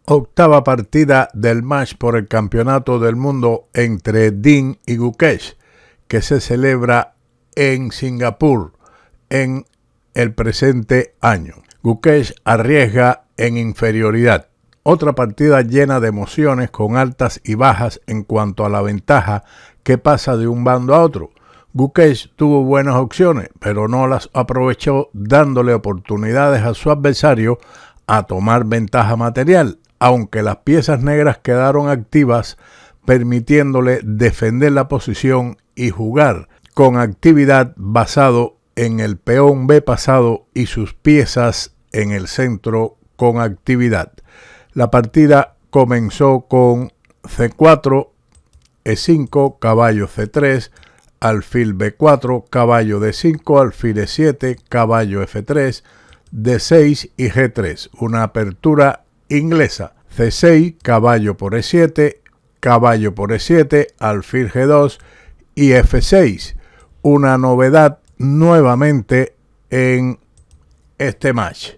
octava partida del match por el campeonato del mundo entre Dean y Gukesh, que se celebra en Singapur en el presente año. Gukesh arriesga en inferioridad. Otra partida llena de emociones con altas y bajas en cuanto a la ventaja que pasa de un bando a otro. Gukesh tuvo buenas opciones, pero no las aprovechó, dándole oportunidades a su adversario a tomar ventaja material, aunque las piezas negras quedaron activas, permitiéndole defender la posición y jugar con actividad basado en el peón B pasado y sus piezas en el centro con actividad. La partida comenzó con C4, E5, caballo C3, alfil B4, caballo D5, alfil E7, caballo F3, D6 y G3. Una apertura inglesa. C6, caballo por E7, caballo por E7, alfil G2 y F6. Una novedad nuevamente en este match.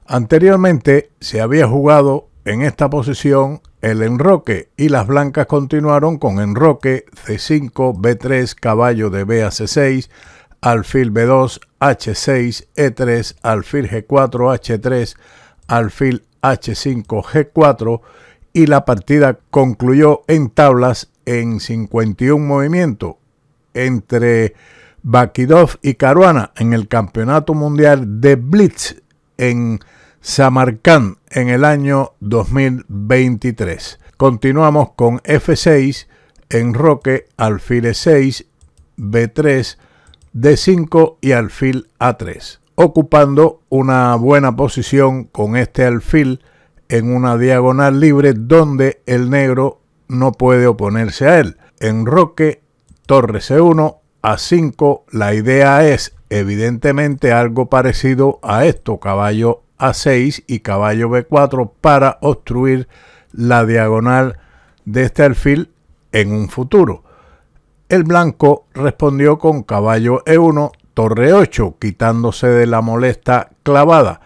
Anteriormente se había jugado en esta posición el enroque y las blancas continuaron con enroque C5, B3, caballo de B a C6, alfil B2, H6, E3, alfil G4, H3, alfil H5, G4 y la partida concluyó en tablas en 51 movimientos entre Bakidov y Caruana en el Campeonato Mundial de Blitz en Samarcand en el año 2023. Continuamos con F6, enroque, alfil E6, B3, D5 y alfil A3, ocupando una buena posición con este alfil en una diagonal libre donde el negro no puede oponerse a él. Enroque, torre C1, A5, la idea es evidentemente algo parecido a esto, caballo A6 y caballo B4 para obstruir la diagonal de este alfil en un futuro. El blanco respondió con caballo E1, torre 8, quitándose de la molesta clavada.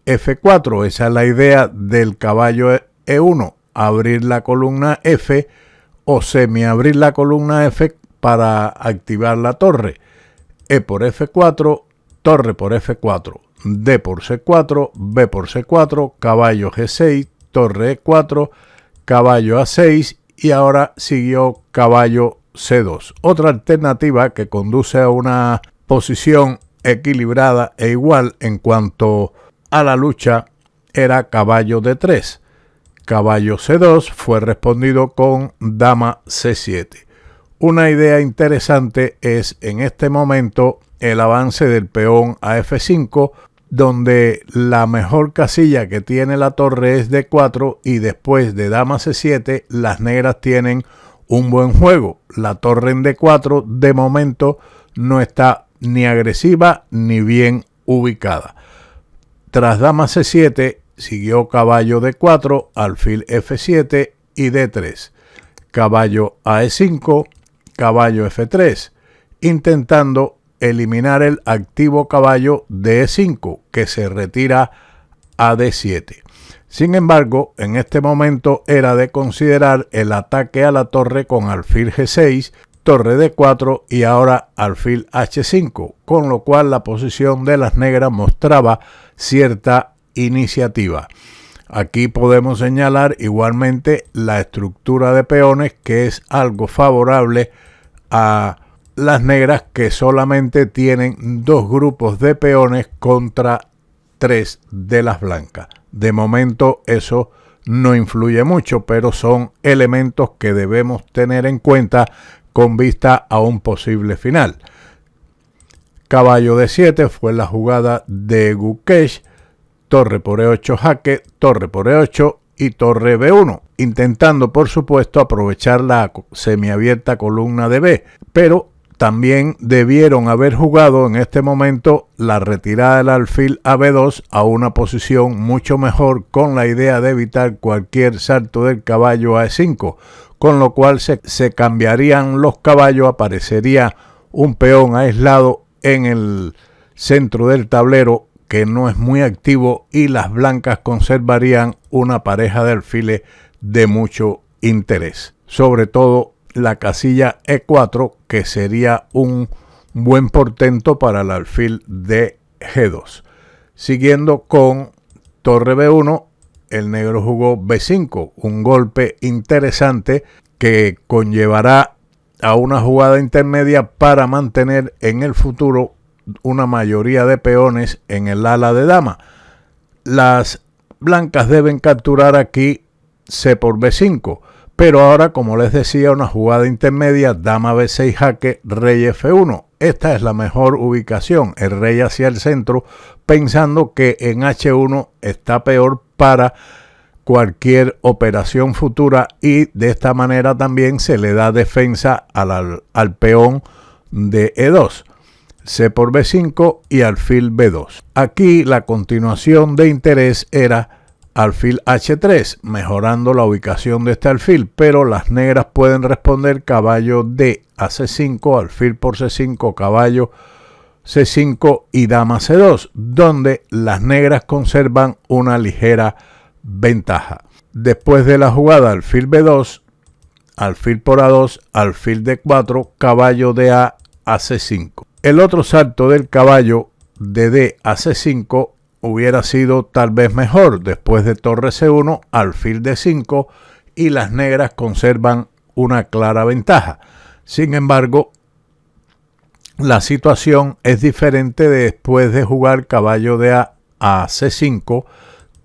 F4, esa es la idea del caballo E1, abrir la columna F o semiabrir la columna F para activar la torre. E por F4, torre por F4, D por C4, B por C4, caballo G6, torre E4, caballo A6 y ahora siguió caballo C2. Otra alternativa que conduce a una posición equilibrada e igual en cuanto a la lucha era caballo D3. Caballo C2 fue respondido con dama C7. Una idea interesante es en este momento el avance del peón a F5, donde la mejor casilla que tiene la torre es D4 y después de dama C7 las negras tienen un buen juego. La torre en D4 de momento no está ni agresiva ni bien ubicada. Tras dama C7 siguió caballo D4, alfil F7 y D3. Caballo a E5, caballo F3, intentando eliminar el activo caballo de E5 que se retira a D7. Sin embargo, en este momento era de considerar el ataque a la torre con alfil G6, torre D4 y ahora alfil H5, con lo cual la posición de las negras mostraba cierta iniciativa. Aquí podemos señalar igualmente la estructura de peones, que es algo favorable a las negras, que solamente tienen dos grupos de peones contra tres de las blancas. De momento eso no influye mucho, pero son elementos que debemos tener en cuenta con vista a un posible final. Caballo D7 fue la jugada de Gukesh, torre por E8 jaque, torre por E8 y torre B1, intentando por supuesto aprovechar la semiabierta columna de B, pero también debieron haber jugado en este momento la retirada del alfil a B2 a una posición mucho mejor, con la idea de evitar cualquier salto del caballo a E5, con lo cual se cambiarían los caballos, aparecería un peón aislado en el centro del tablero que no es muy activo y las blancas conservarían una pareja de alfiles de mucho interés. Sobre todo la casilla E4, que sería un buen portento para el alfil de G2. Siguiendo con torre B1, el negro jugó B5, un golpe interesante que conllevará a una jugada intermedia para mantener en el futuro una mayoría de peones en el ala de dama. Las blancas deben capturar aquí C por B5, pero ahora, como les decía, una jugada intermedia, dama B6 jaque, rey F1. Esta es la mejor ubicación, el rey hacia el centro, pensando que en H1 está peor para cualquier operación futura y de esta manera también se le da defensa al peón de E2. C por B5 y alfil B2. Aquí la continuación de interés era alfil H3, mejorando la ubicación de este alfil, pero las negras pueden responder caballo D a C5, alfil por C5, caballo C5 y dama C2, donde las negras conservan una ligera ventaja. Después de la jugada alfil B2, alfil por A2, alfil D4, caballo de A a C5. El otro salto del caballo de D a C5 hubiera sido tal vez mejor. Después de torre C1, alfil D5 y las negras conservan una clara ventaja. Sin embargo, la situación es diferente después de jugar caballo de A a C5,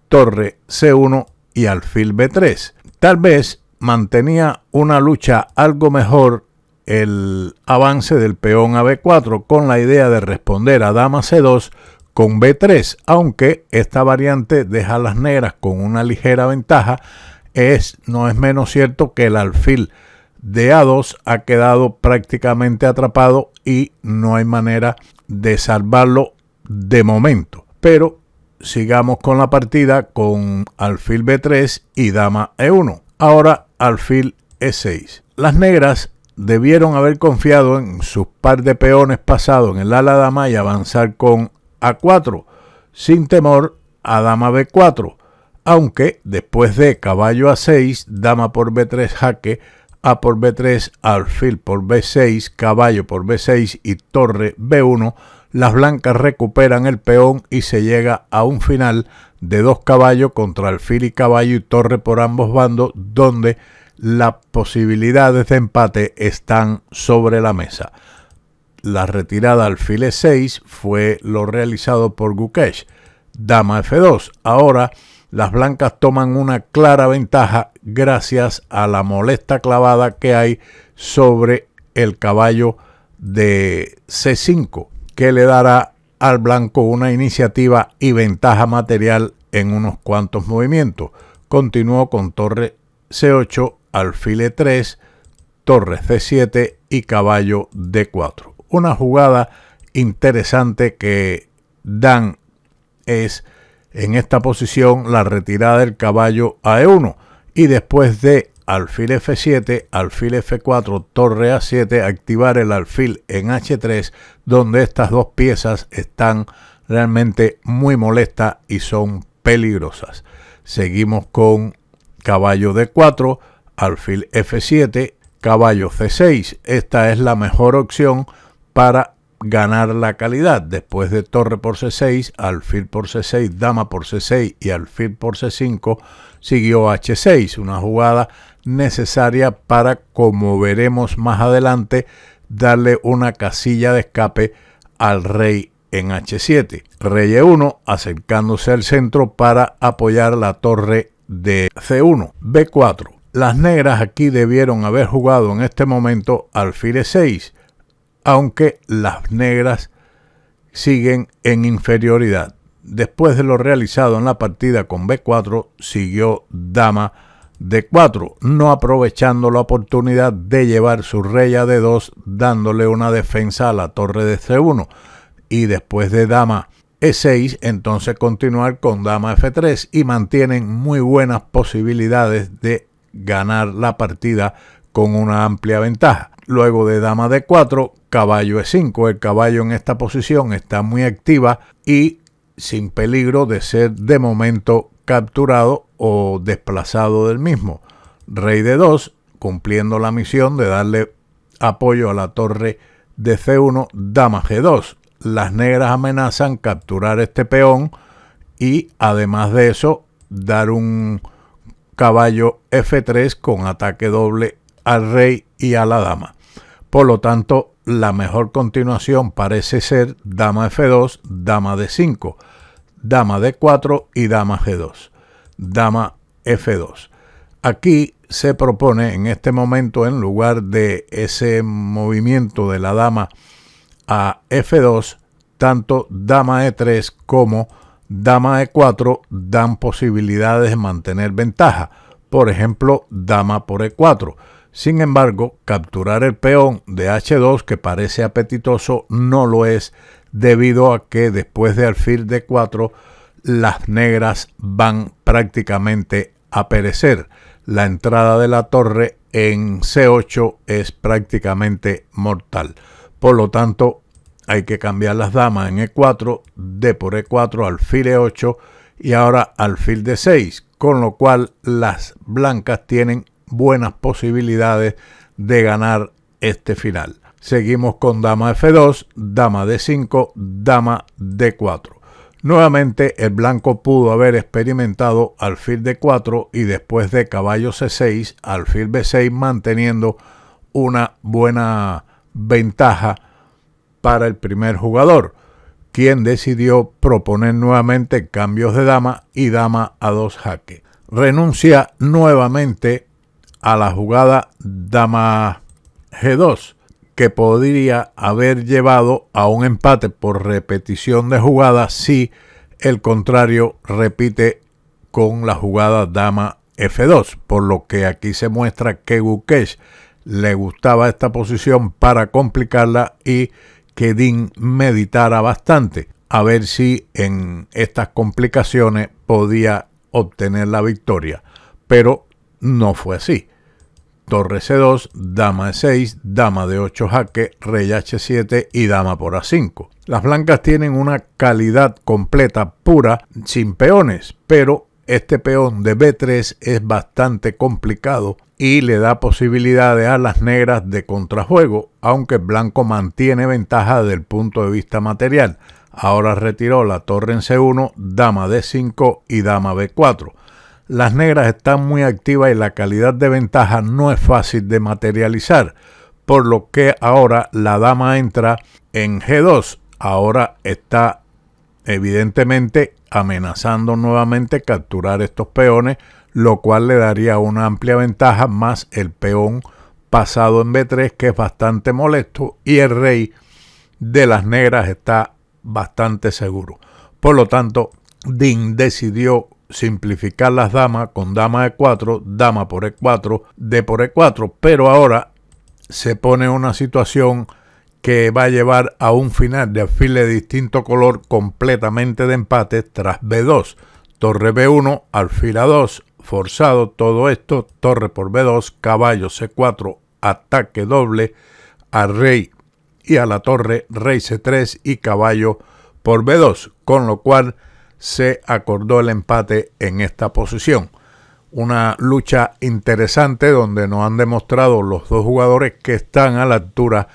torre C1 y alfil B3. Tal vez mantenía una lucha algo mejor el avance del peón a B4 con la idea de responder a dama C2 con B3, aunque esta variante deja a las negras con una ligera ventaja. No es menos cierto que el alfil de A2 ha quedado prácticamente atrapado y no hay manera de salvarlo de momento. Pero sigamos con la partida con alfil B3 y dama E1. Ahora alfil E6. Las negras debieron haber confiado en sus par de peones pasados en el ala dama y avanzar con A4, sin temor a dama B4, aunque después de caballo A6, dama por B3 jaque, A por B3, alfil por B6, caballo por B6 y torre B1, las blancas recuperan el peón y se llega a un final de 2 caballos contra alfil y caballo y torre por ambos bandos, donde las posibilidades de empate están sobre la mesa. La retirada alfil E6 fue lo realizado por Gukesh. Dama F2. Ahora las blancas toman una clara ventaja gracias a la molesta clavada que hay sobre el caballo de C5, que le dará al blanco una iniciativa y ventaja material en unos cuantos movimientos. Continuó con torre C8, alfil E3, torre C7 y caballo D4. Una jugada interesante que dan es en esta posición la retirada del caballo a E1 y después de alfil F7, alfil F4, torre A7, activar el alfil en H3, donde estas dos piezas están realmente muy molestas y son peligrosas. Seguimos con caballo D4, alfil F7, caballo C6. Esta es la mejor opción para ganar la calidad. Después de torre por C6, alfil por C6, dama por C6 y alfil por C5, siguió H6, una jugada necesaria para, como veremos más adelante, darle una casilla de escape al rey en H7. Rey E1 acercándose al centro para apoyar la torre de C1. B4. Las negras aquí debieron haber jugado en este momento alfil E6, aunque las negras siguen en inferioridad. Después de lo realizado en la partida con B4, siguió dama D4, no aprovechando la oportunidad de llevar su rey a D2, dándole una defensa a la torre de C1. Y después de dama E6, entonces continuar con dama F3 y mantienen muy buenas posibilidades de ganar la partida con una amplia ventaja. Luego de dama D4, caballo E5. El caballo en esta posición está muy activa y sin peligro de ser de momento capturado o desplazado del mismo. Rey de 2, cumpliendo la misión de darle apoyo a la torre de C1, dama G2. Las negras amenazan capturar este peón y además de eso dar un caballo F3 con ataque doble al rey y a la dama. Por lo tanto, la mejor continuación parece ser dama F2, dama D5, dama D4 y dama G2, dama F2. Aquí se propone en este momento, en lugar de ese movimiento de la dama a F2, tanto dama E3 como dama E4 dan posibilidades de mantener ventaja. Por ejemplo, dama por E4. Sin embargo, capturar el peón de H2, que parece apetitoso, no lo es, debido a que después de alfil D4 las negras van prácticamente a perecer. La entrada de la torre en C8 es prácticamente mortal. Por lo tanto, hay que cambiar las damas en E4, D por E4, alfil E8 y ahora alfil D6, con lo cual las blancas tienen buenas posibilidades de ganar este final. Seguimos con dama F2, dama D5, dama D4. Nuevamente el blanco pudo haber experimentado alfil D4 y después de caballo C6, alfil B6, manteniendo una buena ventaja para el primer jugador, quien decidió proponer nuevamente cambios de dama y dama a 2 jaque. Renuncia nuevamente a la jugada dama G2, que podría haber llevado a un empate por repetición de jugadas si el contrario repite con la jugada dama F2, por lo que aquí se muestra que Gukesh le gustaba esta posición para complicarla y que Dean meditara bastante a ver si en estas complicaciones podía obtener la victoria, pero no fue así. Torre C2, dama E6, dama D8 jaque, rey H7 y dama por A5. Las blancas tienen una calidad completa pura sin peones, pero este peón de B3 es bastante complicado y le da posibilidades a las negras de contrajuego, aunque el blanco mantiene ventaja desde el punto de vista material. Ahora retiró la torre en C1, dama D5 y dama B4. Las negras están muy activas y la calidad de ventaja no es fácil de materializar, por lo que ahora la dama entra en G2. Ahora está evidentemente amenazando nuevamente capturar estos peones, lo cual le daría una amplia ventaja, más el peón pasado en B3, que es bastante molesto, y el rey de las negras está bastante seguro. Por lo tanto, Dean decidió simplificar las damas con dama E4, dama por E4, D por E4, pero ahora se pone una situación que va a llevar a un final de alfil de distinto color completamente de empate tras B2, torre B1, alfil A2, forzado todo esto, torre por B2, caballo C4, ataque doble al rey y a la torre, rey C3 y caballo por B2, con lo cual se acordó el empate en esta posición. Una lucha interesante donde nos han demostrado los dos jugadores que están a la altura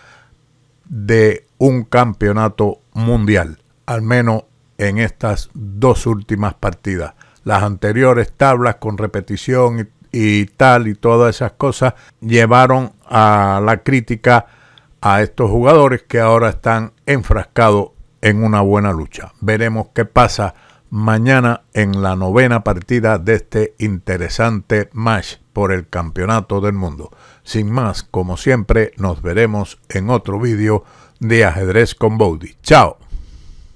de un campeonato mundial, al menos en estas dos últimas partidas. Las anteriores tablas con repetición y todas esas cosas llevaron a la crítica a estos jugadores que ahora están enfrascados en una buena lucha. Veremos qué pasa mañana en la 9ª partida de este interesante match por el campeonato del mundo. Sin más, como siempre, nos veremos en otro vídeo de Ajedrez con Bowdy. ¡Chao!